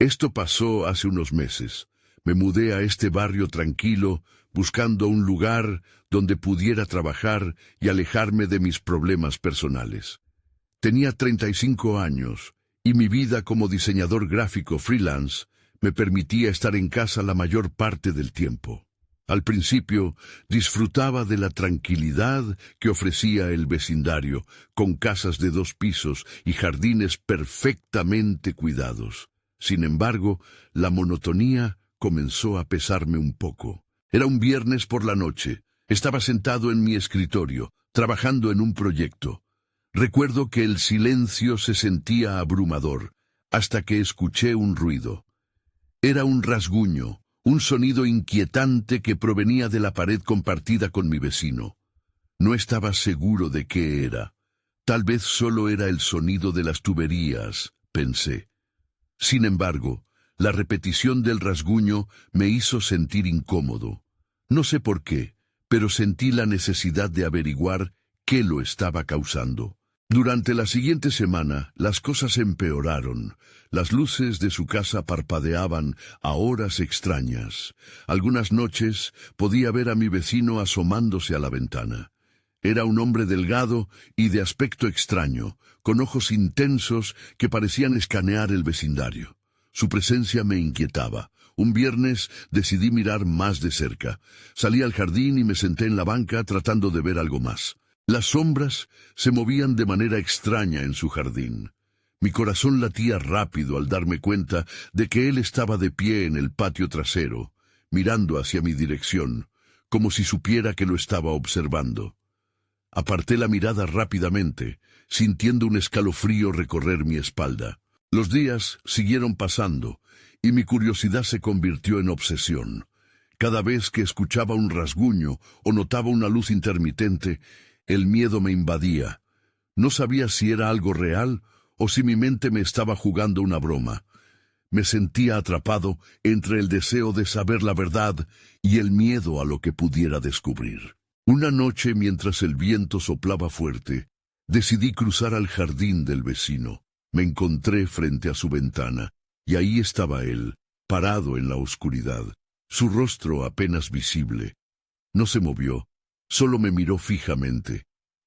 Esto pasó hace unos meses. Me mudé a este barrio tranquilo, buscando un lugar donde pudiera trabajar y alejarme de mis problemas personales. Tenía 35 años y mi vida como diseñador gráfico freelance me permitía estar en casa la mayor parte del tiempo. Al principio, disfrutaba de la tranquilidad que ofrecía el vecindario, con casas de 2 pisos y jardines perfectamente cuidados. Sin embargo, la monotonía comenzó a pesarme un poco. Era un viernes por la noche. Estaba sentado en mi escritorio, trabajando en un proyecto. Recuerdo que el silencio se sentía abrumador, hasta que escuché un ruido. Era un rasguño, un sonido inquietante que provenía de la pared compartida con mi vecino. No estaba seguro de qué era. Tal vez solo era el sonido de las tuberías, pensé. Sin embargo, la repetición del rasguño me hizo sentir incómodo. No sé por qué, pero sentí la necesidad de averiguar qué lo estaba causando. Durante la siguiente semana, las cosas empeoraron. Las luces de su casa parpadeaban a horas extrañas. Algunas noches podía ver a mi vecino asomándose a la ventana. Era un hombre delgado y de aspecto extraño, con ojos intensos que parecían escanear el vecindario. Su presencia me inquietaba. Un viernes decidí mirar más de cerca. Salí al jardín y me senté en la banca tratando de ver algo más. Las sombras se movían de manera extraña en su jardín. Mi corazón latía rápido al darme cuenta de que él estaba de pie en el patio trasero, mirando hacia mi dirección, como si supiera que lo estaba observando. Aparté la mirada rápidamente, sintiendo un escalofrío recorrer mi espalda. Los días siguieron pasando, y mi curiosidad se convirtió en obsesión. Cada vez que escuchaba un rasguño o notaba una luz intermitente, el miedo me invadía. No sabía si era algo real o si mi mente me estaba jugando una broma. Me sentía atrapado entre el deseo de saber la verdad y el miedo a lo que pudiera descubrir. Una noche, mientras el viento soplaba fuerte, decidí cruzar al jardín del vecino. Me encontré frente a su ventana, y ahí estaba él, parado en la oscuridad, su rostro apenas visible. No se movió, solo me miró fijamente.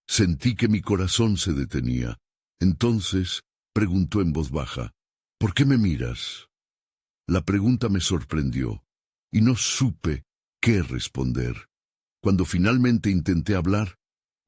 Sentí que mi corazón se detenía. Entonces preguntó en voz baja, ¿por qué me miras? La pregunta me sorprendió, y no supe qué responder. Cuando finalmente intenté hablar,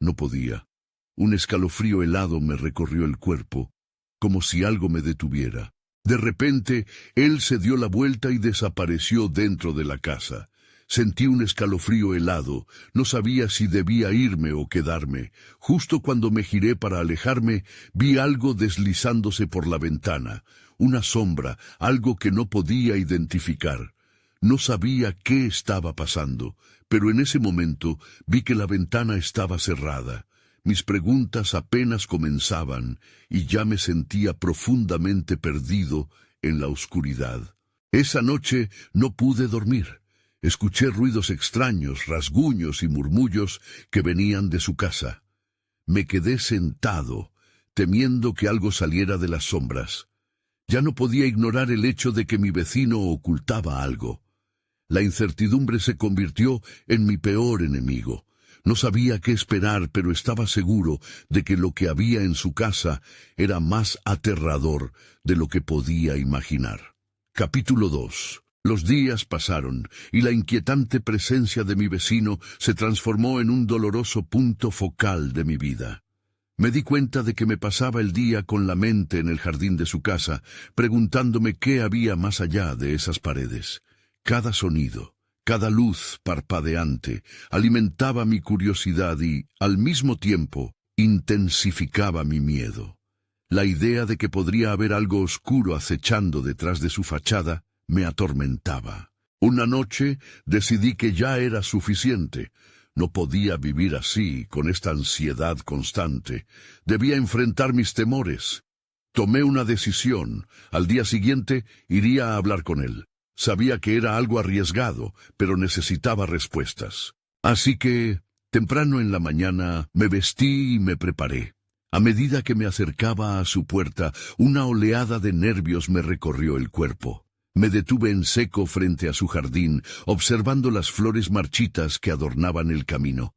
no podía. Un escalofrío helado me recorrió el cuerpo, como si algo me detuviera. De repente, él se dio la vuelta y desapareció dentro de la casa. Sentí un escalofrío helado, no sabía si debía irme o quedarme. Justo cuando me giré para alejarme, vi algo deslizándose por la ventana, una sombra, algo que no podía identificar. No sabía qué estaba pasando, pero en ese momento vi que la ventana estaba cerrada. Mis preguntas apenas comenzaban y ya me sentía profundamente perdido en la oscuridad. Esa noche no pude dormir. Escuché ruidos extraños, rasguños y murmullos que venían de su casa. Me quedé sentado, temiendo que algo saliera de las sombras. Ya no podía ignorar el hecho de que mi vecino ocultaba algo. La incertidumbre se convirtió en mi peor enemigo. No sabía qué esperar, pero estaba seguro de que lo que había en su casa era más aterrador de lo que podía imaginar. Capítulo 2. Los días pasaron, y la inquietante presencia de mi vecino se transformó en un doloroso punto focal de mi vida. Me di cuenta de que me pasaba el día con la mente en el jardín de su casa, preguntándome qué había más allá de esas paredes. Cada sonido, cada luz parpadeante, alimentaba mi curiosidad y, al mismo tiempo, intensificaba mi miedo. La idea de que podría haber algo oscuro acechando detrás de su fachada me atormentaba. Una noche decidí que ya era suficiente. No podía vivir así, con esta ansiedad constante. Debía enfrentar mis temores. Tomé una decisión. Al día siguiente iría a hablar con él. Sabía que era algo arriesgado, pero necesitaba respuestas. Así que, temprano en la mañana, me vestí y me preparé. A medida que me acercaba a su puerta, una oleada de nervios me recorrió el cuerpo. Me detuve en seco frente a su jardín, observando las flores marchitas que adornaban el camino.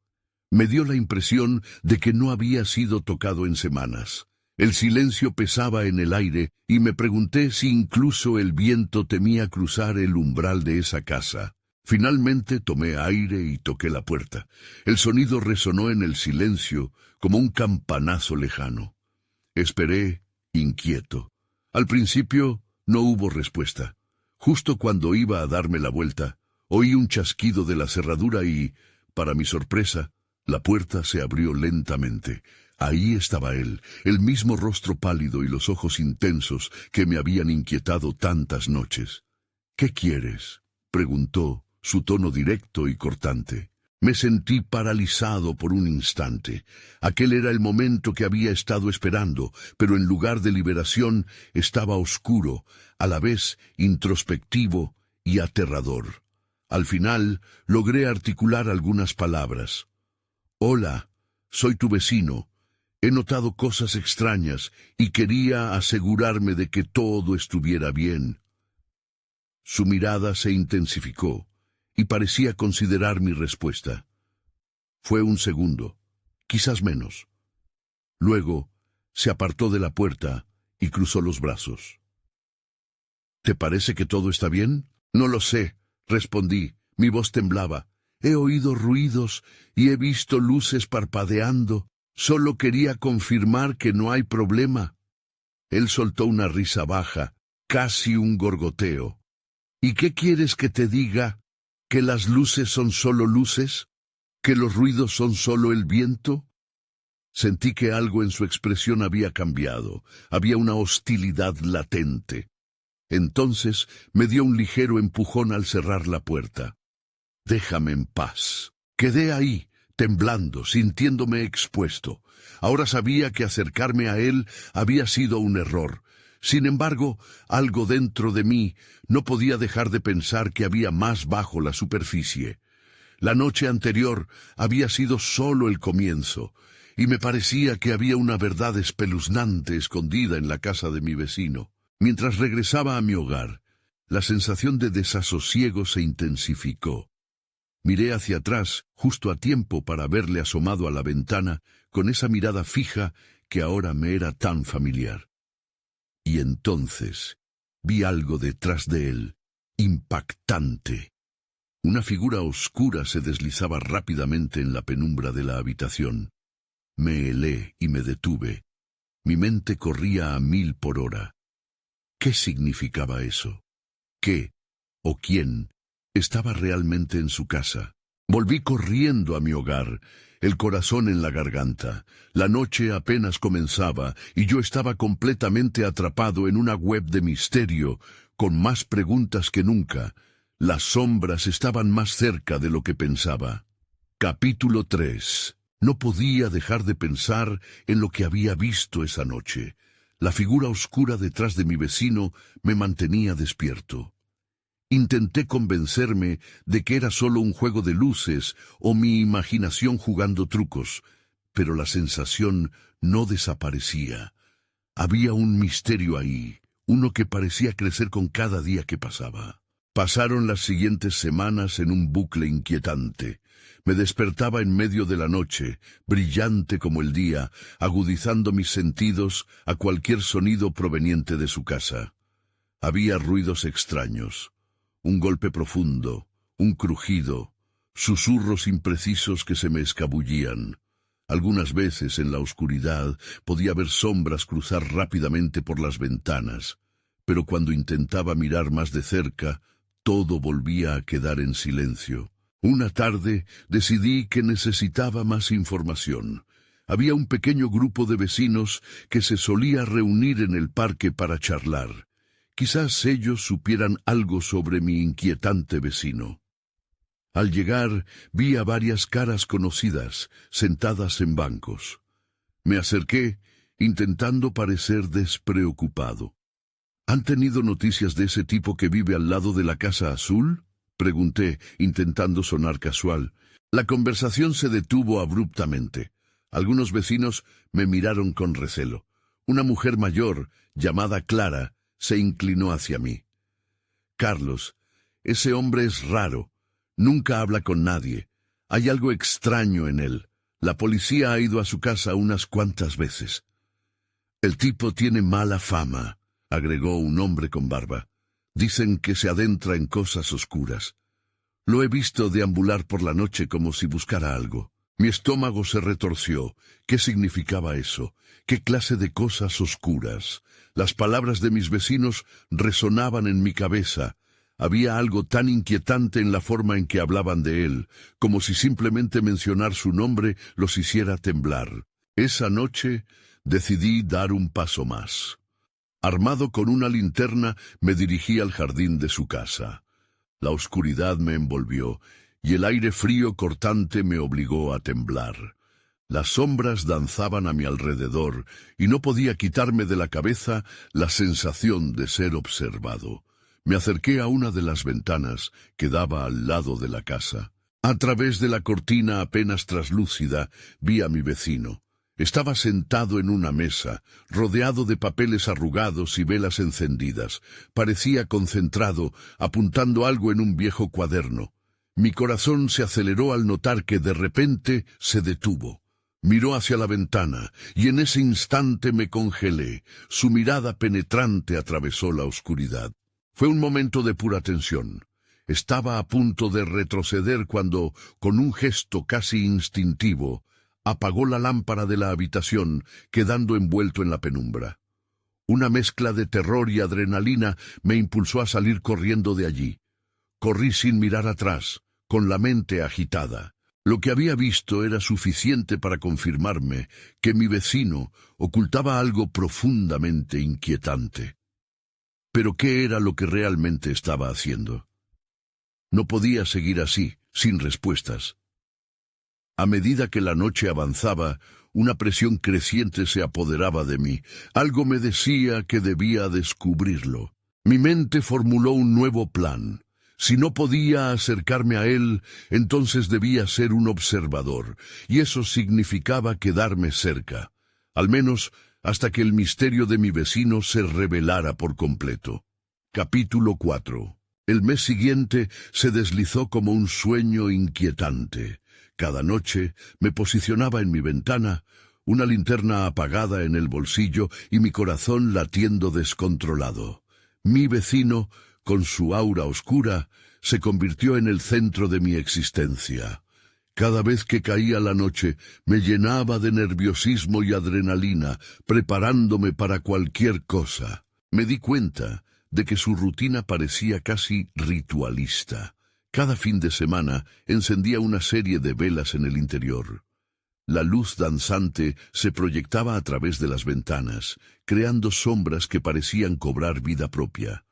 Me dio la impresión de que no había sido tocado en semanas. El silencio pesaba en el aire y me pregunté si incluso el viento temía cruzar el umbral de esa casa. Finalmente tomé aire y toqué la puerta. El sonido resonó en el silencio como un campanazo lejano. Esperé, inquieto. Al principio no hubo respuesta. Justo cuando iba a darme la vuelta, oí un chasquido de la cerradura y, para mi sorpresa, la puerta se abrió lentamente. Ahí estaba él, el mismo rostro pálido y los ojos intensos que me habían inquietado tantas noches. «¿Qué quieres?», preguntó, su tono directo y cortante. Me sentí paralizado por un instante. Aquel era el momento que había estado esperando, pero en lugar de liberación estaba oscuro, a la vez introspectivo y aterrador. Al final logré articular algunas palabras. «Hola, soy tu vecino. He notado cosas extrañas y quería asegurarme de que todo estuviera bien». Su mirada se intensificó y parecía considerar mi respuesta. Fue un segundo, quizás menos. Luego se apartó de la puerta y cruzó los brazos. «¿Te parece que todo está bien?» «No lo sé», respondí. Mi voz temblaba. «He oído ruidos y he visto luces parpadeando. Solo quería confirmar que no hay problema». Él soltó una risa baja, casi un gorgoteo. «¿Y qué quieres que te diga? ¿Que las luces son solo luces? ¿Que los ruidos son solo el viento?» Sentí que algo en su expresión había cambiado. Había una hostilidad latente. Entonces me dio un ligero empujón al cerrar la puerta. «Déjame en paz». Quedé ahí, temblando, sintiéndome expuesto. Ahora sabía que acercarme a él había sido un error. Sin embargo, algo dentro de mí no podía dejar de pensar que había más bajo la superficie. La noche anterior había sido solo el comienzo, y me parecía que había una verdad espeluznante escondida en la casa de mi vecino. Mientras regresaba a mi hogar, la sensación de desasosiego se intensificó. Miré hacia atrás, justo a tiempo para verle asomado a la ventana, con esa mirada fija que ahora me era tan familiar. Y entonces vi algo detrás de él, impactante. Una figura oscura se deslizaba rápidamente en la penumbra de la habitación. Me helé y me detuve. Mi mente corría a 1000 por hora. ¿Qué significaba eso? ¿Qué o quién estaba realmente en su casa? Volví corriendo a mi hogar, el corazón en la garganta. La noche apenas comenzaba y yo estaba completamente atrapado en una web de misterio, con más preguntas que nunca. Las sombras estaban más cerca de lo que pensaba. Capítulo 3. No podía dejar de pensar en lo que había visto esa noche. La figura oscura detrás de mi vecino me mantenía despierto. Intenté convencerme de que era solo un juego de luces o mi imaginación jugando trucos, pero la sensación no desaparecía. Había un misterio ahí, uno que parecía crecer con cada día que pasaba. Pasaron las siguientes semanas en un bucle inquietante. Me despertaba en medio de la noche, brillante como el día, agudizando mis sentidos a cualquier sonido proveniente de su casa. Había ruidos extraños. Un golpe profundo, un crujido, susurros imprecisos que se me escabullían. Algunas veces en la oscuridad podía ver sombras cruzar rápidamente por las ventanas, pero cuando intentaba mirar más de cerca, todo volvía a quedar en silencio. Una tarde decidí que necesitaba más información. Había un pequeño grupo de vecinos que se solía reunir en el parque para charlar. Quizás ellos supieran algo sobre mi inquietante vecino. Al llegar, vi a varias caras conocidas, sentadas en bancos. Me acerqué, intentando parecer despreocupado. ¿Han tenido noticias de ese tipo que vive al lado de la Casa Azul?, pregunté, intentando sonar casual. La conversación se detuvo abruptamente. Algunos vecinos me miraron con recelo. Una mujer mayor, llamada Clara, se inclinó hacia mí. «Carlos, ese hombre es raro. Nunca habla con nadie. Hay algo extraño en él. La policía ha ido a su casa unas cuantas veces». «El tipo tiene mala fama», agregó un hombre con barba. «Dicen que se adentra en cosas oscuras. Lo he visto deambular por la noche como si buscara algo». Mi estómago se retorció. ¿Qué significaba eso? ¿Qué clase de cosas oscuras? Las palabras de mis vecinos resonaban en mi cabeza. Había algo tan inquietante en la forma en que hablaban de él, como si simplemente mencionar su nombre los hiciera temblar. Esa noche decidí dar un paso más. Armado con una linterna, me dirigí al jardín de su casa. La oscuridad me envolvió, y el aire frío cortante me obligó a temblar. Las sombras danzaban a mi alrededor, y no podía quitarme de la cabeza la sensación de ser observado. Me acerqué a una de las ventanas que daba al lado de la casa. A través de la cortina apenas traslúcida vi a mi vecino. Estaba sentado en una mesa, rodeado de papeles arrugados y velas encendidas. Parecía concentrado, apuntando algo en un viejo cuaderno. Mi corazón se aceleró al notar que de repente se detuvo. Miró hacia la ventana, y en ese instante me congelé. Su mirada penetrante atravesó la oscuridad. Fue un momento de pura tensión. Estaba a punto de retroceder cuando, con un gesto casi instintivo, apagó la lámpara de la habitación, quedando envuelto en la penumbra. Una mezcla de terror y adrenalina me impulsó a salir corriendo de allí. Corrí sin mirar atrás, con la mente agitada. Lo que había visto era suficiente para confirmarme que mi vecino ocultaba algo profundamente inquietante. Pero ¿qué era lo que realmente estaba haciendo? No podía seguir así, sin respuestas. A medida que la noche avanzaba, una presión creciente se apoderaba de mí. Algo me decía que debía descubrirlo. Mi mente formuló un nuevo plan. Si no podía acercarme a él, entonces debía ser un observador, y eso significaba quedarme cerca, al menos hasta que el misterio de mi vecino se revelara por completo. Capítulo 4. El mes siguiente se deslizó como un sueño inquietante. Cada noche me posicionaba en mi ventana, una linterna apagada en el bolsillo y mi corazón latiendo descontrolado. Mi vecino, con su aura oscura, se convirtió en el centro de mi existencia. Cada vez que caía la noche, me llenaba de nerviosismo y adrenalina, preparándome para cualquier cosa. Me di cuenta de que su rutina parecía casi ritualista. Cada fin de semana encendía una serie de velas en el interior. La luz danzante se proyectaba a través de las ventanas, creando sombras que parecían cobrar vida propia.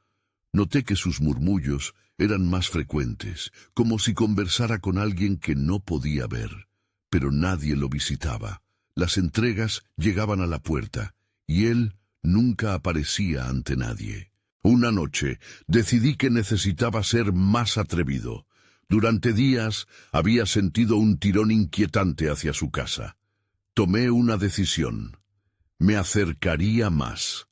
Noté que sus murmullos eran más frecuentes, como si conversara con alguien que no podía ver. Pero nadie lo visitaba. Las entregas llegaban a la puerta, y él nunca aparecía ante nadie. Una noche decidí que necesitaba ser más atrevido. Durante días había sentido un tirón inquietante hacia su casa. Tomé una decisión. Me acercaría más.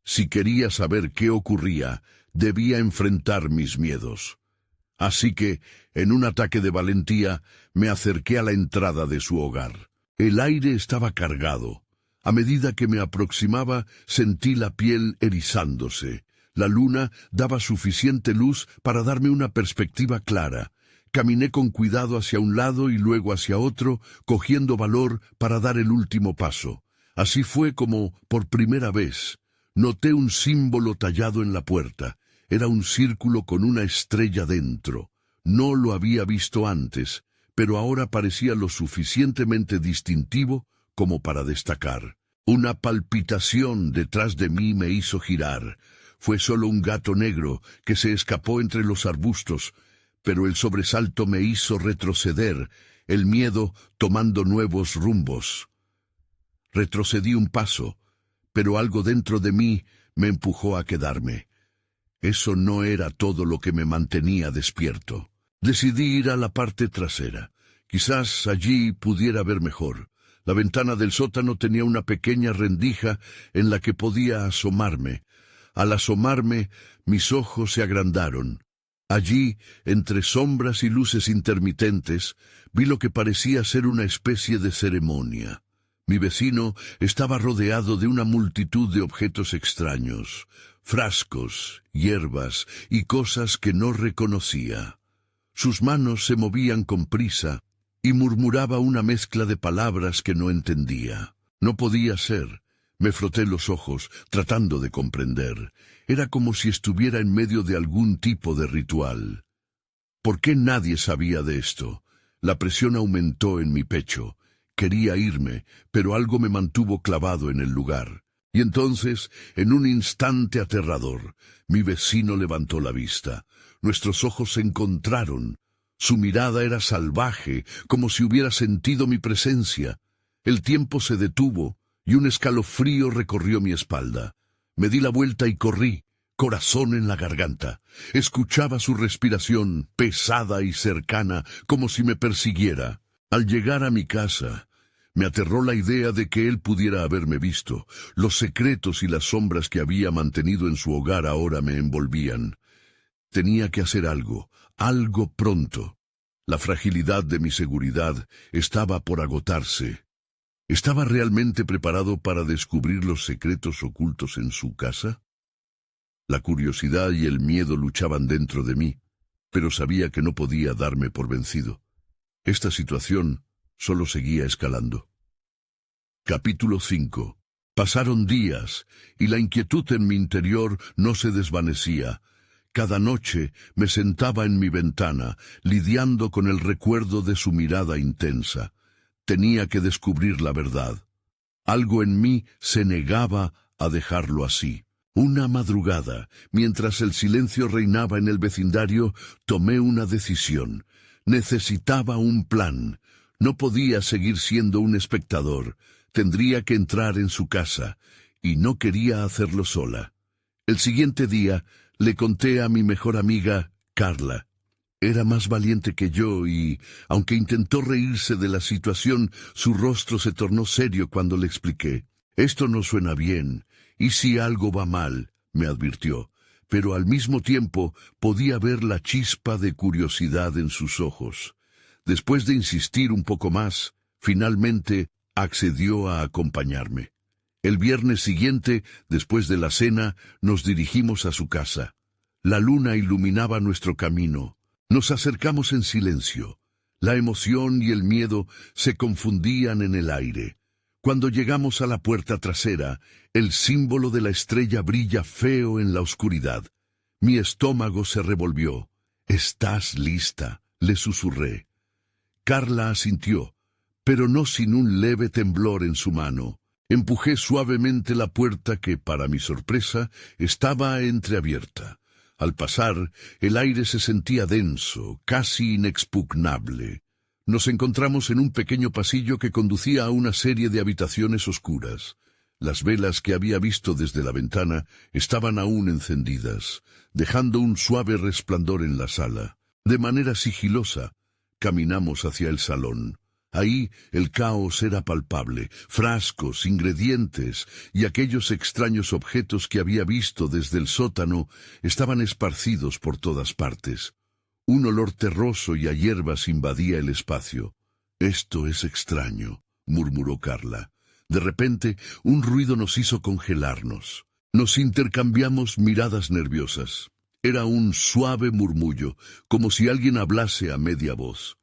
Si quería saber qué ocurría, debía enfrentar mis miedos. Así que, en un ataque de valentía, me acerqué a la entrada de su hogar. El aire estaba cargado. A medida que me aproximaba, sentí la piel erizándose. La luna daba suficiente luz para darme una perspectiva clara. Caminé con cuidado hacia un lado y luego hacia otro, cogiendo valor para dar el último paso. Así fue como, por primera vez, noté un símbolo tallado en la puerta. Era un círculo con una estrella dentro. No lo había visto antes, pero ahora parecía lo suficientemente distintivo como para destacar. Una palpitación detrás de mí me hizo girar. Fue solo un gato negro que se escapó entre los arbustos, pero el sobresalto me hizo retroceder, el miedo tomando nuevos rumbos. Retrocedí un paso, pero algo dentro de mí me empujó a quedarme. Eso no era todo lo que me mantenía despierto. Decidí ir a la parte trasera. Quizás allí pudiera ver mejor. La ventana del sótano tenía una pequeña rendija en la que podía asomarme. Al asomarme, mis ojos se agrandaron. Allí, entre sombras y luces intermitentes, vi lo que parecía ser una especie de ceremonia. Mi vecino estaba rodeado de una multitud de objetos extraños, frascos, hierbas y cosas que no reconocía. Sus manos se movían con prisa y murmuraba una mezcla de palabras que no entendía. No podía ser. Me froté los ojos, tratando de comprender. Era como si estuviera en medio de algún tipo de ritual. ¿Por qué nadie sabía de esto? La presión aumentó en mi pecho. Quería irme, pero algo me mantuvo clavado en el lugar. Y entonces, en un instante aterrador, mi vecino levantó la vista. Nuestros ojos se encontraron. Su mirada era salvaje, como si hubiera sentido mi presencia. El tiempo se detuvo, y un escalofrío recorrió mi espalda. Me di la vuelta y corrí, corazón en la garganta. Escuchaba su respiración, pesada y cercana, como si me persiguiera. Al llegar a mi casa, me aterró la idea de que él pudiera haberme visto. Los secretos y las sombras que había mantenido en su hogar ahora me envolvían. Tenía que hacer algo pronto. La fragilidad de mi seguridad estaba por agotarse. ¿Estaba realmente preparado para descubrir los secretos ocultos en su casa? La curiosidad y el miedo luchaban dentro de mí, pero sabía que no podía darme por vencido. Esta situación solo seguía escalando. Capítulo 5. Pasaron días, y la inquietud en mi interior no se desvanecía. Cada noche me sentaba en mi ventana, lidiando con el recuerdo de su mirada intensa. Tenía que descubrir la verdad. Algo en mí se negaba a dejarlo así. Una madrugada, mientras el silencio reinaba en el vecindario, tomé una decisión. Necesitaba un plan. No podía seguir siendo un espectador. Tendría que entrar en su casa, y no quería hacerlo sola. El siguiente día le conté a mi mejor amiga, Carla. Era más valiente que yo y, aunque intentó reírse de la situación, su rostro se tornó serio cuando le expliqué. «Esto no suena bien, y si algo va mal», me advirtió, pero al mismo tiempo podía ver la chispa de curiosidad en sus ojos. Después de insistir un poco más, finalmente accedió a acompañarme. El viernes siguiente, después de la cena, nos dirigimos a su casa. La luna iluminaba nuestro camino. Nos acercamos en silencio. La emoción y el miedo se confundían en el aire. Cuando llegamos a la puerta trasera, el símbolo de la estrella brilla feo en la oscuridad. Mi estómago se revolvió. «¿Estás lista?», le susurré. Carla asintió, pero no sin un leve temblor en su mano. Empujé suavemente la puerta que, para mi sorpresa, estaba entreabierta. Al pasar, el aire se sentía denso, casi inexpugnable. Nos encontramos en un pequeño pasillo que conducía a una serie de habitaciones oscuras. Las velas que había visto desde la ventana estaban aún encendidas, dejando un suave resplandor en la sala. De manera sigilosa, caminamos hacia el salón. Ahí el caos era palpable, frascos, ingredientes y aquellos extraños objetos que había visto desde el sótano estaban esparcidos por todas partes. Un olor terroso y a hierbas invadía el espacio. «Esto es extraño», murmuró Carla. De repente, un ruido nos hizo congelarnos. Nos intercambiamos miradas nerviosas. Era un suave murmullo, como si alguien hablase a media voz.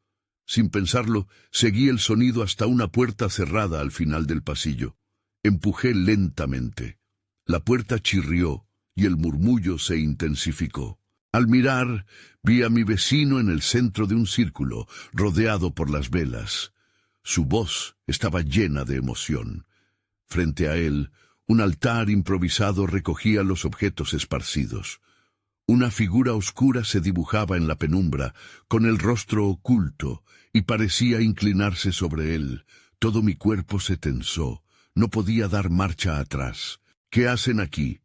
Sin pensarlo, seguí el sonido hasta una puerta cerrada al final del pasillo. Empujé lentamente. La puerta chirrió y el murmullo se intensificó. Al mirar, vi a mi vecino en el centro de un círculo, rodeado por las velas. Su voz estaba llena de emoción. Frente a él, un altar improvisado recogía los objetos esparcidos. Una figura oscura se dibujaba en la penumbra, con el rostro oculto, y parecía inclinarse sobre él. Todo mi cuerpo se tensó. No podía dar marcha atrás. «¿Qué hacen aquí?»,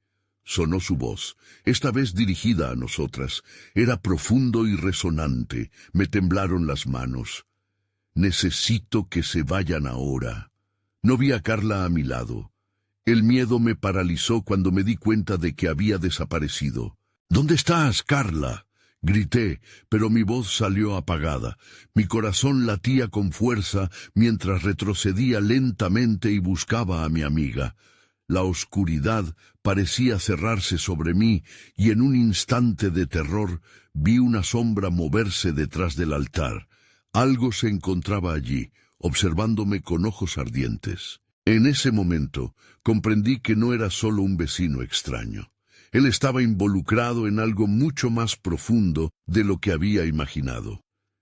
sonó su voz, esta vez dirigida a nosotras. Era profundo y resonante. Me temblaron las manos. «Necesito que se vayan ahora». No vi a Carla a mi lado. El miedo me paralizó cuando me di cuenta de que había desaparecido. —¿Dónde estás, Carla? Grité, pero mi voz salió apagada. Mi corazón latía con fuerza mientras retrocedía lentamente y buscaba a mi amiga. La oscuridad parecía cerrarse sobre mí y en un instante de terror vi una sombra moverse detrás del altar. Algo se encontraba allí, observándome con ojos ardientes. En ese momento comprendí que no era solo un vecino extraño. Él estaba involucrado en algo mucho más profundo de lo que había imaginado.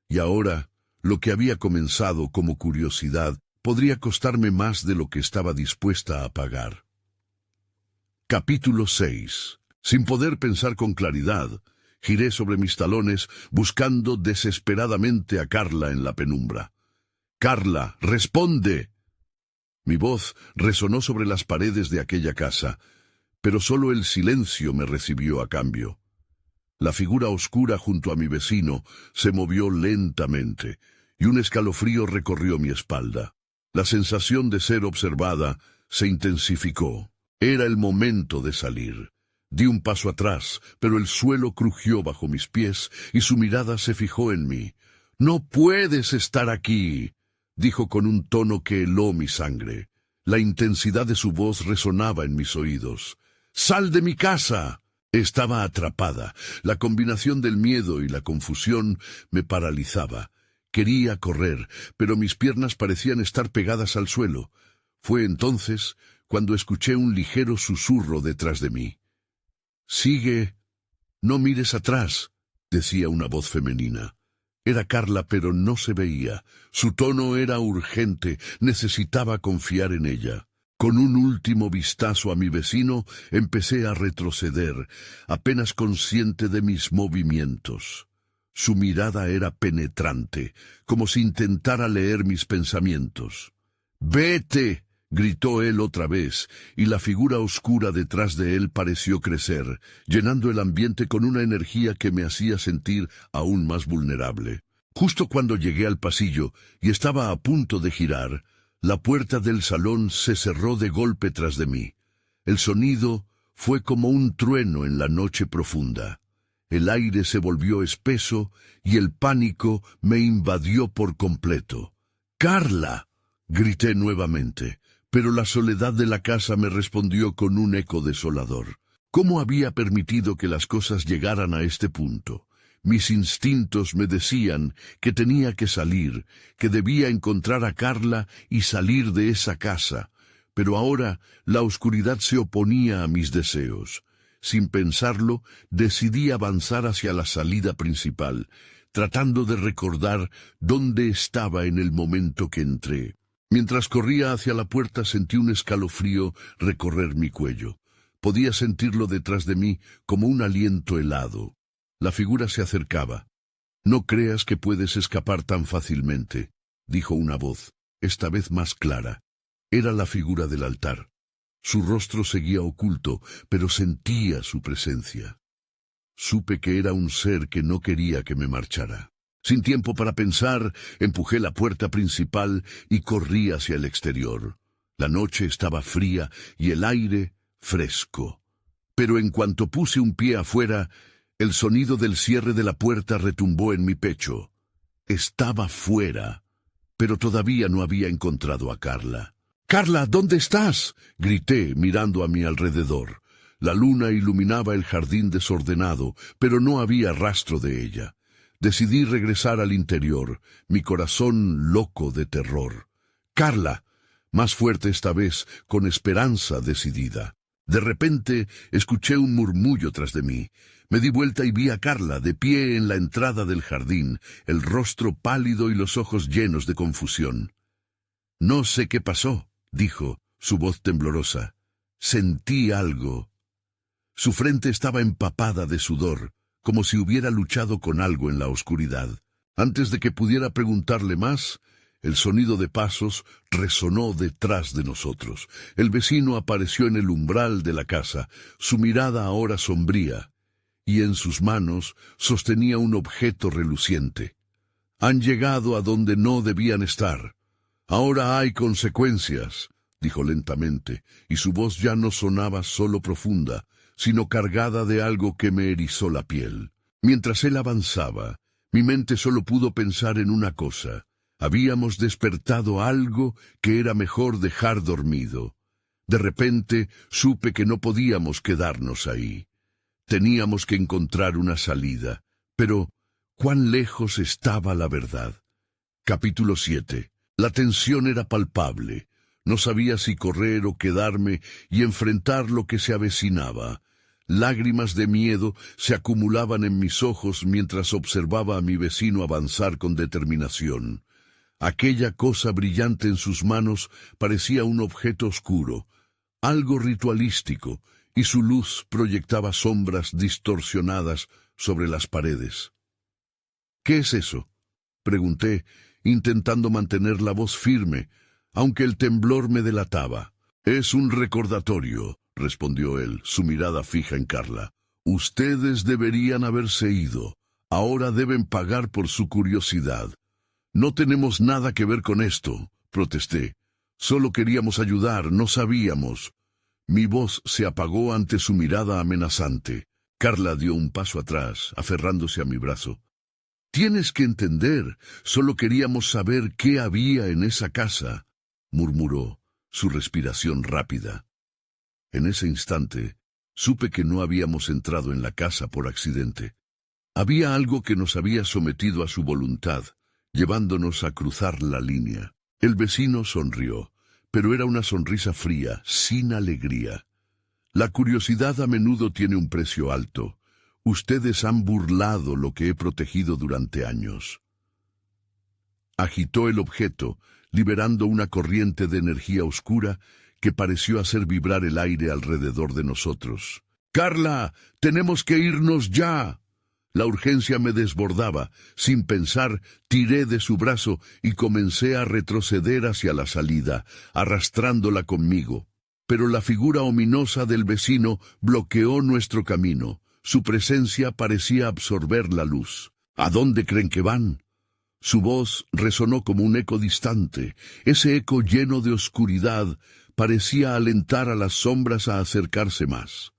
Y ahora, lo que había comenzado como curiosidad podría costarme más de lo que estaba dispuesta a pagar. Capítulo 6. Sin poder pensar con claridad, giré sobre mis talones buscando desesperadamente a Carla en la penumbra. —¡Carla, responde! Mi voz resonó sobre las paredes de aquella casa, pero solo el silencio me recibió a cambio. La figura oscura junto a mi vecino se movió lentamente, y un escalofrío recorrió mi espalda. La sensación de ser observada se intensificó. Era el momento de salir. Di un paso atrás, pero el suelo crujió bajo mis pies y su mirada se fijó en mí. —¡No puedes estar aquí! —dijo con un tono que heló mi sangre. La intensidad de su voz resonaba en mis oídos. —¡Sal de mi casa! Estaba atrapada. La combinación del miedo y la confusión me paralizaba. Quería correr, pero mis piernas parecían estar pegadas al suelo. Fue entonces cuando escuché un ligero susurro detrás de mí. —Sigue, no mires atrás —decía una voz femenina. Era Carla, pero no se veía. Su tono era urgente, necesitaba confiar en ella. Con un último vistazo a mi vecino, empecé a retroceder, apenas consciente de mis movimientos. Su mirada era penetrante, como si intentara leer mis pensamientos. —¡Vete! —gritó él otra vez, y la figura oscura detrás de él pareció crecer, llenando el ambiente con una energía que me hacía sentir aún más vulnerable. Justo cuando llegué al pasillo y estaba a punto de girar, la puerta del salón se cerró de golpe tras de mí. El sonido fue como un trueno en la noche profunda. El aire se volvió espeso y el pánico me invadió por completo. —¡Carla! —grité nuevamente. Pero la soledad de la casa me respondió con un eco desolador. ¿Cómo había permitido que las cosas llegaran a este punto? Mis instintos me decían que tenía que salir, que debía encontrar a Carla y salir de esa casa. Pero ahora la oscuridad se oponía a mis deseos. Sin pensarlo, decidí avanzar hacia la salida principal, tratando de recordar dónde estaba en el momento que entré. Mientras corría hacia la puerta sentí un escalofrío recorrer mi cuello. Podía sentirlo detrás de mí como un aliento helado. La figura se acercaba. —No creas que puedes escapar tan fácilmente —dijo una voz, esta vez más clara. Era la figura del altar. Su rostro seguía oculto, pero sentía su presencia. Supe que era un ser que no quería que me marchara. Sin tiempo para pensar, empujé la puerta principal y corrí hacia el exterior. La noche estaba fría y el aire fresco. Pero en cuanto puse un pie afuera, el sonido del cierre de la puerta retumbó en mi pecho. Estaba fuera, pero todavía no había encontrado a Carla. —¡Carla, ¿dónde estás? —grité, mirando a mi alrededor. La luna iluminaba el jardín desordenado, pero no había rastro de ella. Decidí regresar al interior, mi corazón loco de terror. —¡Carla! Más fuerte esta vez, con esperanza decidida. De repente, escuché un murmullo tras de mí. Me di vuelta y vi a Carla, de pie en la entrada del jardín, el rostro pálido y los ojos llenos de confusión. —No sé qué pasó —dijo, su voz temblorosa—. Sentí algo. Su frente estaba empapada de sudor, como si hubiera luchado con algo en la oscuridad. Antes de que pudiera preguntarle más, el sonido de pasos resonó detrás de nosotros. El vecino apareció en el umbral de la casa, su mirada ahora sombría, y en sus manos sostenía un objeto reluciente. Han llegado a donde no debían estar. Ahora hay consecuencias, dijo lentamente, y su voz ya no sonaba solo profunda, sino cargada de algo que me erizó la piel. Mientras él avanzaba, mi mente solo pudo pensar en una cosa. Habíamos despertado algo que era mejor dejar dormido. De repente supe que no podíamos quedarnos ahí. Teníamos que encontrar una salida. Pero, ¿cuán lejos estaba la verdad? Capítulo 7. La tensión era palpable. No sabía si correr o quedarme y enfrentar lo que se avecinaba. Lágrimas de miedo se acumulaban en mis ojos mientras observaba a mi vecino avanzar con determinación. Aquella cosa brillante en sus manos parecía un objeto oscuro, algo ritualístico, y su luz proyectaba sombras distorsionadas sobre las paredes. —¿Qué es eso? —pregunté, intentando mantener la voz firme, aunque el temblor me delataba. —Es un recordatorio —respondió él, su mirada fija en Carla. Ustedes deberían haberse ido. Ahora deben pagar por su curiosidad. No tenemos nada que ver con esto, protesté. Solo queríamos ayudar, no sabíamos. Mi voz se apagó ante su mirada amenazante. Carla dio un paso atrás, aferrándose a mi brazo. Tienes que entender, solo queríamos saber qué había en esa casa, murmuró, su respiración rápida. En ese instante, supe que no habíamos entrado en la casa por accidente. Había algo que nos había sometido a su voluntad, llevándonos a cruzar la línea. El vecino sonrió, pero era una sonrisa fría, sin alegría. La curiosidad a menudo tiene un precio alto. Ustedes han burlado lo que he protegido durante años. Agitó el objeto, liberando una corriente de energía oscura que pareció hacer vibrar el aire alrededor de nosotros. —¡Carla! ¡Tenemos que irnos ya! La urgencia me desbordaba. Sin pensar, tiré de su brazo y comencé a retroceder hacia la salida, arrastrándola conmigo. Pero la figura ominosa del vecino bloqueó nuestro camino. Su presencia parecía absorber la luz. —¿A dónde creen que van? Su voz resonó como un eco distante. Ese eco lleno de oscuridad parecía alentar a las sombras a acercarse más.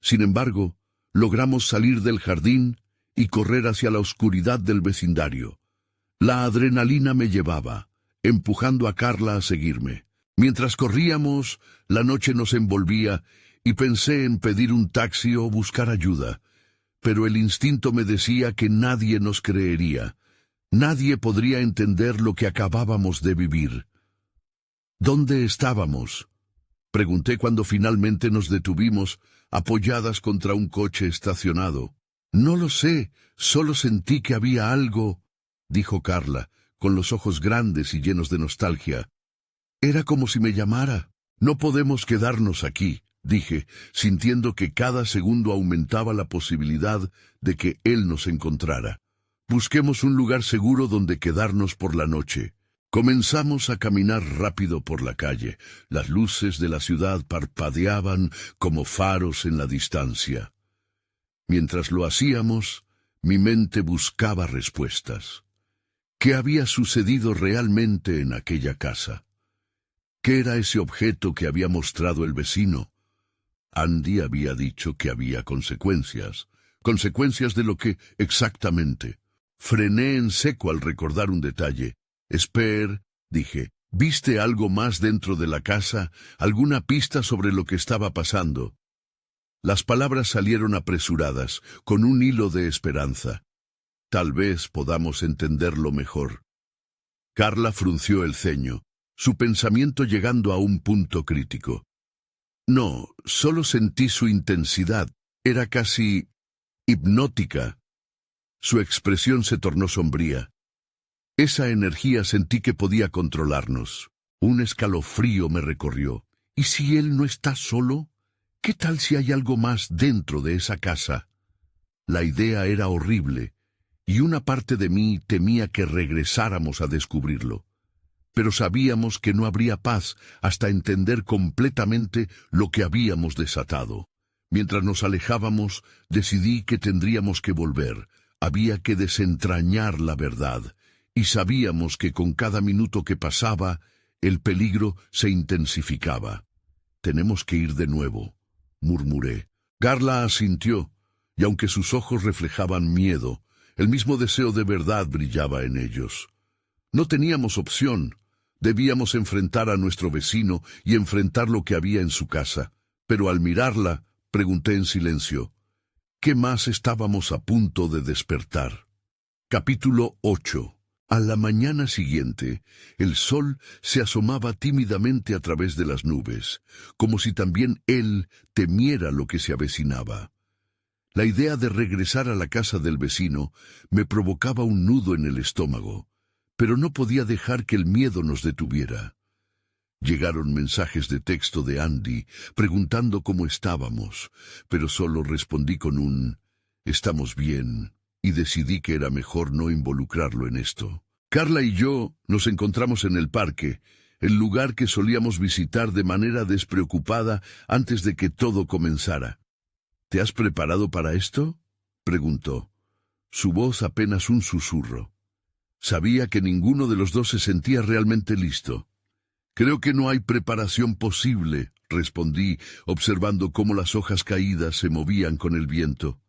Sin embargo, logramos salir del jardín y correr hacia la oscuridad del vecindario. La adrenalina me llevaba, empujando a Carla a seguirme. Mientras corríamos, la noche nos envolvía y pensé en pedir un taxi o buscar ayuda. Pero el instinto me decía que nadie nos creería. Nadie podría entender lo que acabábamos de vivir. —¿Dónde estábamos? Pregunté cuando finalmente nos detuvimos, apoyadas contra un coche estacionado. —No lo sé, solo sentí que había algo —dijo Carla, con los ojos grandes y llenos de nostalgia. Era como si me llamara. —No podemos quedarnos aquí —dije, sintiendo que cada segundo aumentaba la posibilidad de que él nos encontrara. Busquemos un lugar seguro donde quedarnos por la noche. Comenzamos a caminar rápido por la calle. Las luces de la ciudad parpadeaban como faros en la distancia. Mientras lo hacíamos, mi mente buscaba respuestas. ¿Qué había sucedido realmente en aquella casa? ¿Qué era ese objeto que había mostrado el vecino? Andy había dicho que había consecuencias. ¿Consecuencias de lo que exactamente? Frené en seco al recordar un detalle. —Esper —dije—, ¿viste algo más dentro de la casa? ¿Alguna pista sobre lo que estaba pasando? Las palabras salieron apresuradas, con un hilo de esperanza. Tal vez podamos entenderlo mejor. Carla frunció el ceño, su pensamiento llegando a un punto crítico. No, solo sentí su intensidad. Era casi hipnótica. Su expresión se tornó sombría. Esa energía sentí que podía controlarnos. Un escalofrío me recorrió. ¿Y si él no está solo? ¿Qué tal si hay algo más dentro de esa casa? La idea era horrible, y una parte de mí temía que regresáramos a descubrirlo. Pero sabíamos que no habría paz hasta entender completamente lo que habíamos desatado. Mientras nos alejábamos, decidí que tendríamos que volver. Había que desentrañar la verdad. y sabíamos que con cada minuto que pasaba, el peligro se intensificaba. «Tenemos que ir de nuevo», murmuré. Carla asintió, y aunque sus ojos reflejaban miedo, el mismo deseo de verdad brillaba en ellos. No teníamos opción. Debíamos enfrentar a nuestro vecino y enfrentar lo que había en su casa. Pero al mirarla, pregunté en silencio, ¿qué más estábamos a punto de despertar? Capítulo 8. A la mañana siguiente, el sol se asomaba tímidamente a través de las nubes, como si también él temiera lo que se avecinaba. La idea de regresar a la casa del vecino me provocaba un nudo en el estómago, pero no podía dejar que el miedo nos detuviera. Llegaron mensajes de texto de Andy preguntando cómo estábamos, pero solo respondí con un «estamos bien», y decidí que era mejor no involucrarlo en esto. Carla y yo nos encontramos en el parque, el lugar que solíamos visitar de manera despreocupada antes de que todo comenzara. «¿Te has preparado para esto?», preguntó. Su voz apenas un susurro. Sabía que ninguno de los dos se sentía realmente listo. «Creo que no hay preparación posible», respondí, observando cómo las hojas caídas se movían con el viento.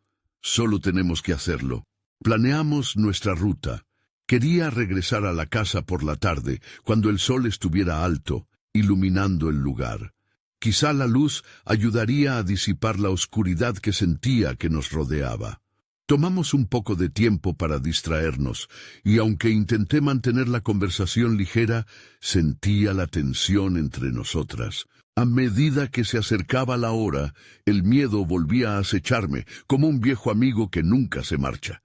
«Solo tenemos que hacerlo». Planeamos nuestra ruta. Quería regresar a la casa por la tarde, cuando el sol estuviera alto, iluminando el lugar. Quizá la luz ayudaría a disipar la oscuridad que sentía que nos rodeaba. Tomamos un poco de tiempo para distraernos, y aunque intenté mantener la conversación ligera, sentía la tensión entre nosotras. A medida que se acercaba la hora, el miedo volvía a acecharme, como un viejo amigo que nunca se marcha.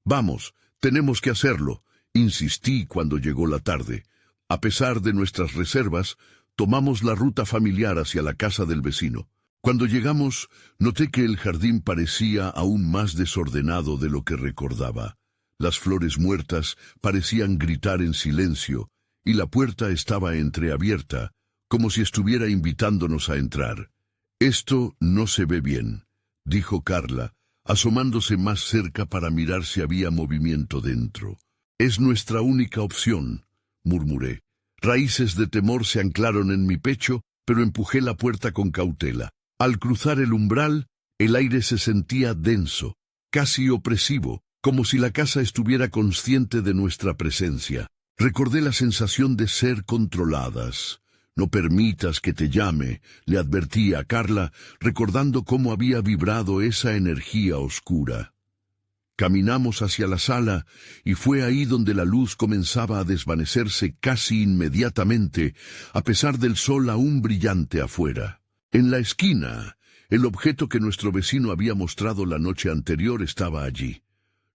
«Vamos, tenemos que hacerlo», insistí cuando llegó la tarde. A pesar de nuestras reservas, tomamos la ruta familiar hacia la casa del vecino. Cuando llegamos, noté que el jardín parecía aún más desordenado de lo que recordaba. Las flores muertas parecían gritar en silencio, y la puerta estaba entreabierta, como si estuviera invitándonos a entrar. «Esto no se ve bien», dijo Carla, asomándose más cerca para mirar si había movimiento dentro. «Es nuestra única opción», murmuré. Raíces de temor se anclaron en mi pecho, pero empujé la puerta con cautela. Al cruzar el umbral, el aire se sentía denso, casi opresivo, como si la casa estuviera consciente de nuestra presencia. Recordé la sensación de ser controladas. «No permitas que te llame», le advertí a Carla, recordando cómo había vibrado esa energía oscura. Caminamos hacia la sala, y fue ahí donde la luz comenzaba a desvanecerse casi inmediatamente, a pesar del sol aún brillante afuera. En la esquina, el objeto que nuestro vecino había mostrado la noche anterior estaba allí.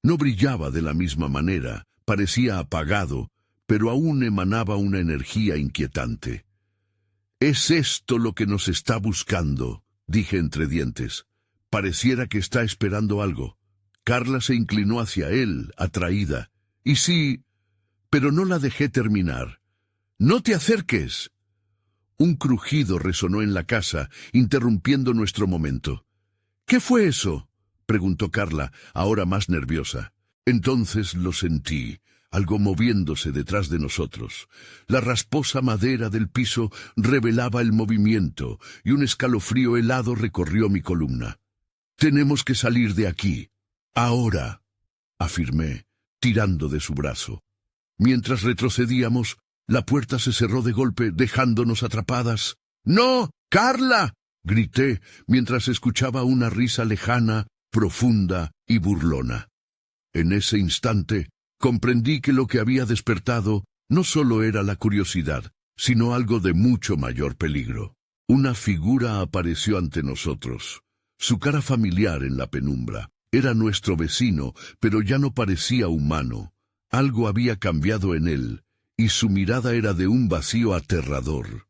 No brillaba de la misma manera, parecía apagado, pero aún emanaba una energía inquietante. «Es esto lo que nos está buscando», dije entre dientes. «Pareciera que está esperando algo». Carla se inclinó hacia él, atraída. «Y sí, pero no la dejé terminar». «¡No te acerques!». Un crujido resonó en la casa, interrumpiendo nuestro momento. «¿Qué fue eso?», preguntó Carla, ahora más nerviosa. Entonces lo sentí, algo moviéndose detrás de nosotros. La rasposa madera del piso revelaba el movimiento, y un escalofrío helado recorrió mi columna. «Tenemos que salir de aquí. Ahora», afirmé, tirando de su brazo. Mientras retrocedíamos, la puerta se cerró de golpe, dejándonos atrapadas. «¡No, Carla!», grité, mientras escuchaba una risa lejana, profunda y burlona. En ese instante, comprendí que lo que había despertado no solo era la curiosidad, sino algo de mucho mayor peligro. Una figura apareció ante nosotros, su cara familiar en la penumbra. Era nuestro vecino, pero ya no parecía humano. Algo había cambiado en él, y su mirada era de un vacío aterrador.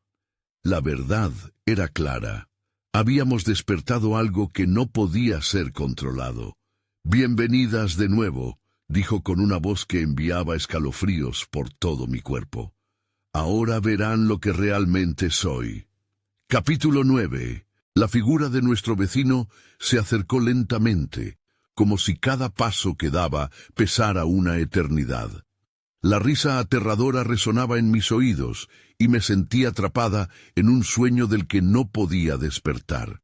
La verdad era clara. Habíamos despertado algo que no podía ser controlado. «Bienvenidas de nuevo», dijo con una voz que enviaba escalofríos por todo mi cuerpo. «Ahora verán lo que realmente soy». Capítulo 9. La figura de nuestro vecino se acercó lentamente, como si cada paso que daba pesara una eternidad. La risa aterradora resonaba en mis oídos y me sentí atrapada en un sueño del que no podía despertar.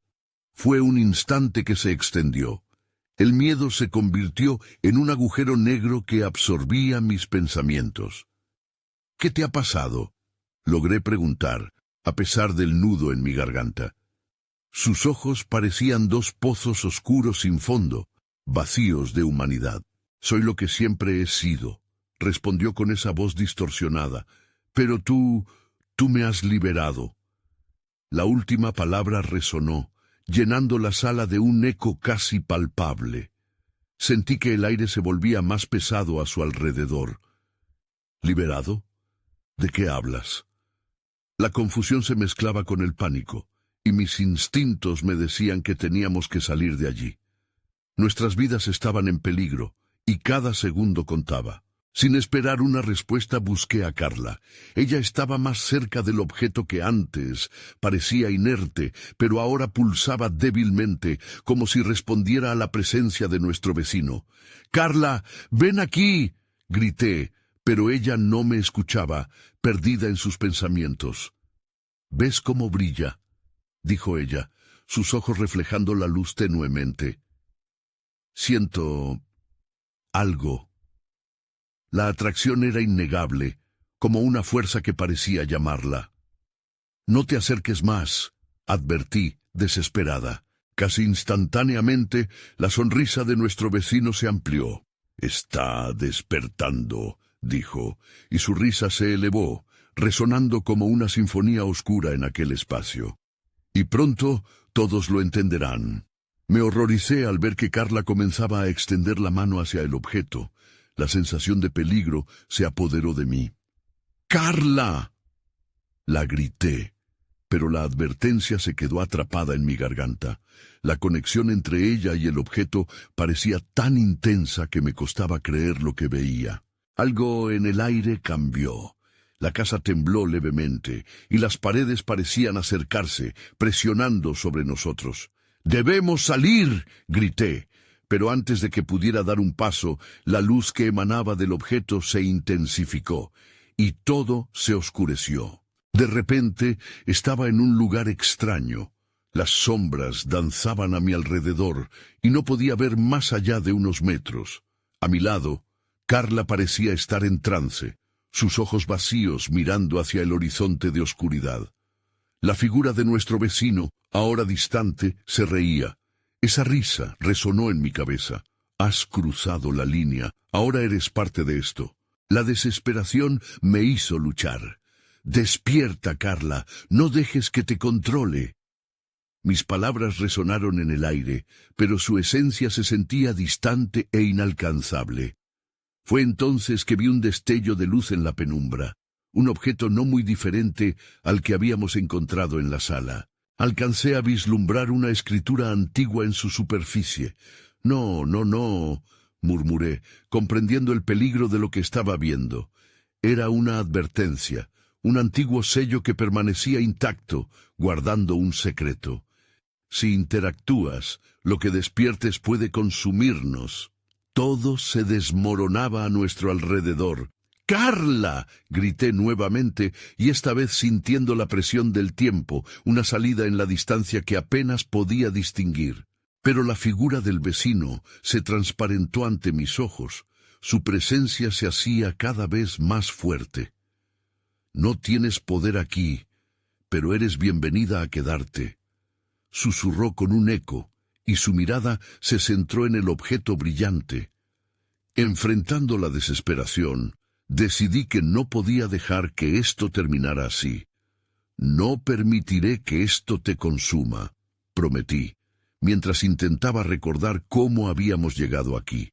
Fue un instante que se extendió. El miedo se convirtió en un agujero negro que absorbía mis pensamientos. «¿Qué te ha pasado?», logré preguntar, a pesar del nudo en mi garganta. Sus ojos parecían dos pozos oscuros sin fondo, vacíos de humanidad. «Soy lo que siempre he sido», respondió con esa voz distorsionada. «Pero tú me has liberado». La última palabra resonó, llenando la sala de un eco casi palpable. Sentí que el aire se volvía más pesado a su alrededor. «¿Liberado? ¿De qué hablas?». La confusión se mezclaba con el pánico, y mis instintos me decían que teníamos que salir de allí. Nuestras vidas estaban en peligro, y cada segundo contaba. Sin esperar una respuesta busqué a Carla. Ella estaba más cerca del objeto que antes. Parecía inerte, pero ahora pulsaba débilmente, como si respondiera a la presencia de nuestro vecino. «¡Carla, ven aquí!», grité, pero ella no me escuchaba, perdida en sus pensamientos. «¿Ves cómo brilla?», dijo ella, sus ojos reflejando la luz tenuemente. «Siento algo». La atracción era innegable, como una fuerza que parecía llamarla. «No te acerques más», advertí, desesperada. Casi instantáneamente, la sonrisa de nuestro vecino se amplió. «Está despertando», dijo, y su risa se elevó, resonando como una sinfonía oscura en aquel espacio. «Y pronto todos lo entenderán». Me horroricé al ver que Carla comenzaba a extender la mano hacia el objeto. La sensación de peligro se apoderó de mí. «¡Carla!», la grité, pero la advertencia se quedó atrapada en mi garganta. La conexión entre ella y el objeto parecía tan intensa que me costaba creer lo que veía. Algo en el aire cambió. La casa tembló levemente, y las paredes parecían acercarse, presionando sobre nosotros. «¡Debemos salir!», grité. Pero antes de que pudiera dar un paso, la luz que emanaba del objeto se intensificó, y todo se oscureció. De repente estaba en un lugar extraño. Las sombras danzaban a mi alrededor, y no podía ver más allá de unos metros. A mi lado, Carla parecía estar en trance, sus ojos vacíos mirando hacia el horizonte de oscuridad. La figura de nuestro vecino, ahora distante, se reía. Esa risa resonó en mi cabeza. «Has cruzado la línea, ahora eres parte de esto». La desesperación me hizo luchar. «Despierta, Carla, no dejes que te controle». Mis palabras resonaron en el aire, pero su esencia se sentía distante e inalcanzable. Fue entonces que vi un destello de luz en la penumbra, un objeto no muy diferente al que habíamos encontrado en la sala. Alcancé a vislumbrar una escritura antigua en su superficie. «No, murmuré, comprendiendo el peligro de lo que estaba viendo. Era una advertencia, un antiguo sello que permanecía intacto, guardando un secreto. Si interactúas, lo que despiertes puede consumirnos». Todo se desmoronaba a nuestro alrededor. «¡Carla!», grité nuevamente, y esta vez sintiendo la presión del tiempo, una salida en la distancia que apenas podía distinguir. Pero la figura del vecino se transparentó ante mis ojos. Su presencia se hacía cada vez más fuerte. «No tienes poder aquí, pero eres bienvenida a quedarte», susurró con un eco, y su mirada se centró en el objeto brillante. Enfrentando la desesperación, decidí que no podía dejar que esto terminara así. «No permitiré que esto te consuma», prometí, mientras intentaba recordar cómo habíamos llegado aquí.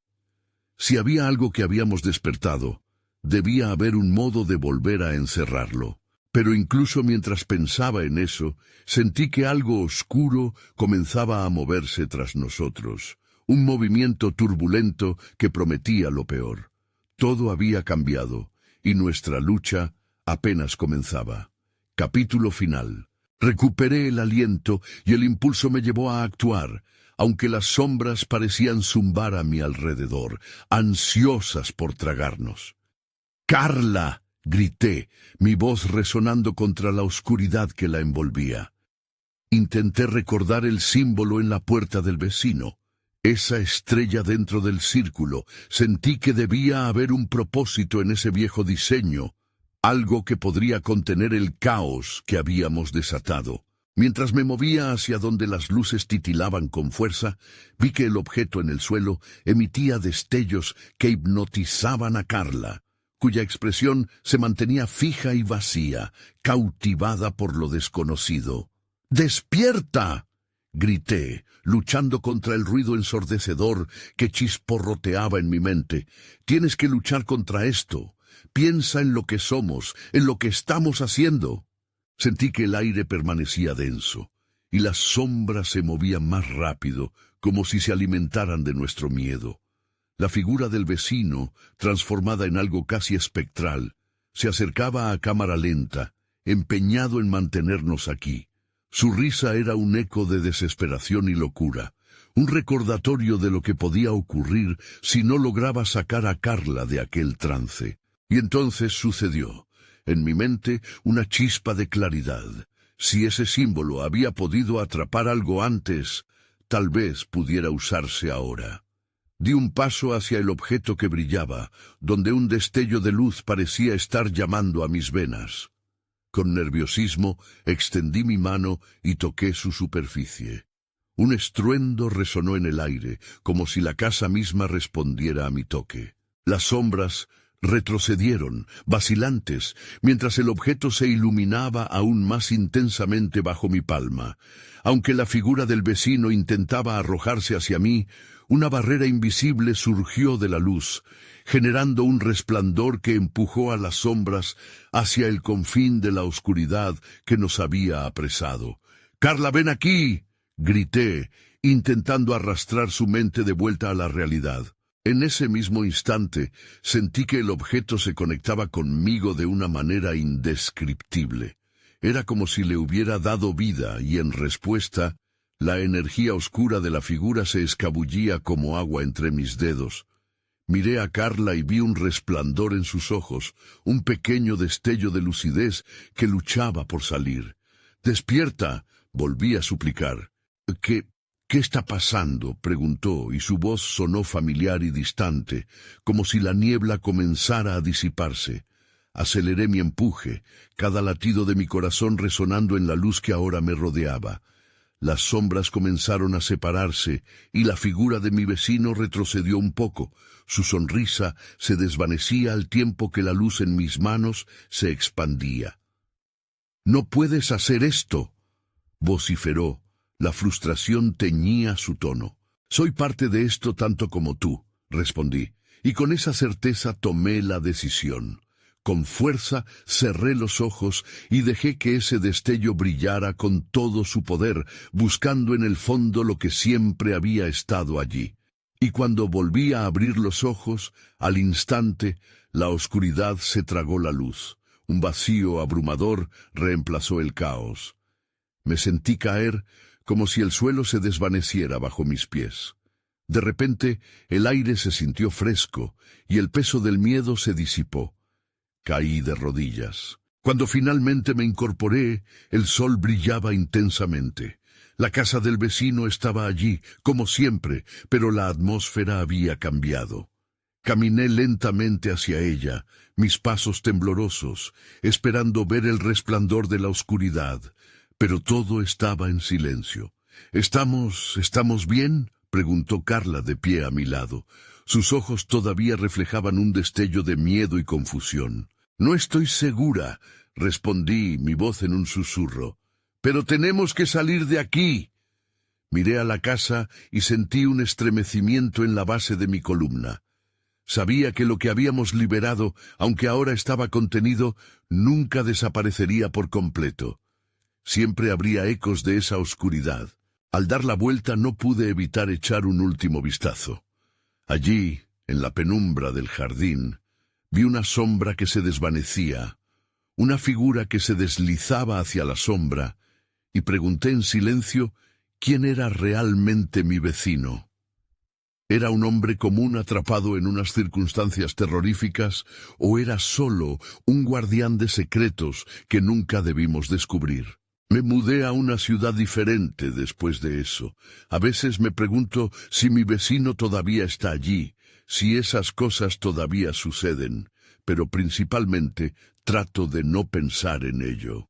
Si había algo que habíamos despertado, debía haber un modo de volver a encerrarlo. Pero incluso mientras pensaba en eso, sentí que algo oscuro comenzaba a moverse tras nosotros, un movimiento turbulento que prometía lo peor. Todo había cambiado, y nuestra lucha apenas comenzaba. Capítulo final. Recuperé el aliento y el impulso me llevó a actuar, aunque las sombras parecían zumbar a mi alrededor, ansiosas por tragarnos. ¡Carla!, grité, mi voz resonando contra la oscuridad que la envolvía. Intenté recordar el símbolo en la puerta del vecino. Esa estrella dentro del círculo. Sentí que debía haber un propósito en ese viejo diseño, algo que podría contener el caos que habíamos desatado. Mientras me movía hacia donde las luces titilaban con fuerza, vi que el objeto en el suelo emitía destellos que hipnotizaban a Carla, cuya expresión se mantenía fija y vacía, cautivada por lo desconocido. ¡Despierta!, grité, luchando contra el ruido ensordecedor que chisporroteaba en mi mente. Tienes que luchar contra esto. Piensa en lo que somos, en lo que estamos haciendo. Sentí que el aire permanecía denso, y las sombras se movían más rápido, como si se alimentaran de nuestro miedo. La figura del vecino, transformada en algo casi espectral, se acercaba a cámara lenta, empeñado en mantenernos aquí. Su risa era un eco de desesperación y locura, un recordatorio de lo que podía ocurrir si no lograba sacar a Carla de aquel trance. Y entonces sucedió. En mi mente, una chispa de claridad. Si ese símbolo había podido atrapar algo antes, tal vez pudiera usarse ahora. Di un paso hacia el objeto que brillaba, donde un destello de luz parecía estar llamando a mis venas. Con nerviosismo, extendí mi mano y toqué su superficie. Un estruendo resonó en el aire, como si la casa misma respondiera a mi toque. Las sombras retrocedieron, vacilantes, mientras el objeto se iluminaba aún más intensamente bajo mi palma. Aunque la figura del vecino intentaba arrojarse hacia mí, una barrera invisible surgió de la luz, generando un resplandor que empujó a las sombras hacia el confín de la oscuridad que nos había apresado. «¡Carla, ven aquí!», grité, intentando arrastrar su mente de vuelta a la realidad. En ese mismo instante, sentí que el objeto se conectaba conmigo de una manera indescriptible. Era como si le hubiera dado vida y, en respuesta, la energía oscura de la figura se escabullía como agua entre mis dedos. Miré a Carla y vi un resplandor en sus ojos, un pequeño destello de lucidez que luchaba por salir. «¡Despierta!», volví a suplicar. ¿Qué está pasando?», preguntó, y su voz sonó familiar y distante, como si la niebla comenzara a disiparse. Aceleré mi empuje, cada latido de mi corazón resonando en la luz que ahora me rodeaba. Las sombras comenzaron a separarse, y la figura de mi vecino retrocedió un poco. Su sonrisa se desvanecía al tiempo que la luz en mis manos se expandía. «¡No puedes hacer esto!», vociferó. La frustración teñía su tono. «Soy parte de esto tanto como tú», respondí, y con esa certeza tomé la decisión. Con fuerza cerré los ojos y dejé que ese destello brillara con todo su poder, buscando en el fondo lo que siempre había estado allí. Y cuando volví a abrir los ojos, al instante, la oscuridad se tragó la luz. Un vacío abrumador reemplazó el caos. Me sentí caer como si el suelo se desvaneciera bajo mis pies. De repente, el aire se sintió fresco y el peso del miedo se disipó. Caí de rodillas. Cuando finalmente me incorporé, el sol brillaba intensamente. La casa del vecino estaba allí, como siempre, pero la atmósfera había cambiado. Caminé lentamente hacia ella, mis pasos temblorosos, esperando ver el resplandor de la oscuridad, pero todo estaba en silencio. ¿Estamos bien?», preguntó Carla de pie a mi lado. Sus ojos todavía reflejaban un destello de miedo y confusión. «No estoy segura», respondí, mi voz en un susurro. «Pero tenemos que salir de aquí». Miré a la casa y sentí un estremecimiento en la base de mi columna. Sabía que lo que habíamos liberado, aunque ahora estaba contenido, nunca desaparecería por completo. Siempre habría ecos de esa oscuridad. Al dar la vuelta no pude evitar echar un último vistazo. Allí, en la penumbra del jardín, vi una sombra que se desvanecía, una figura que se deslizaba hacia la sombra, y pregunté en silencio quién era realmente mi vecino. ¿Era un hombre común atrapado en unas circunstancias terroríficas o era solo un guardián de secretos que nunca debimos descubrir? Me mudé a una ciudad diferente después de eso. A veces me pregunto si mi vecino todavía está allí, si esas cosas todavía suceden, pero principalmente trato de no pensar en ello.